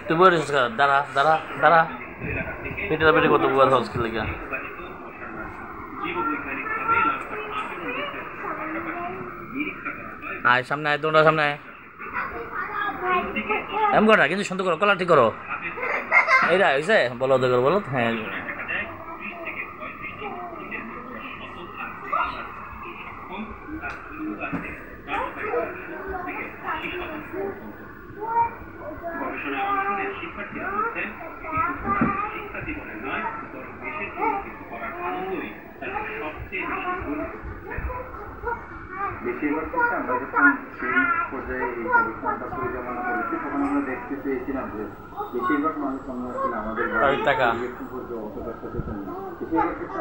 তুই বলিস দাঁড়া দাঁড়া দাঁড়া পেটের পেটে কত বুয়ার হাউস খেলে গিয়া আয় সামনে আয় তোমরা সামনে আয় এম করো না কিন্তু সুন্দর করো কলার ঠিক করো এইটা হয়েছে বলো দেখো বলো হ্যাঁ বেশিরভাগ ক্ষেত্রে আমরা যখন সেই পর্যায়ে এই গবেষণাটা পরিচালনা করেছি তখন আমরা দেখতে পেয়েছিলাম যে বেশিরভাগ মানুষ আমরা আসলে আমাদের পর্যায়ে অতটা সচেতন বেশিরভাগ ক্ষেত্রে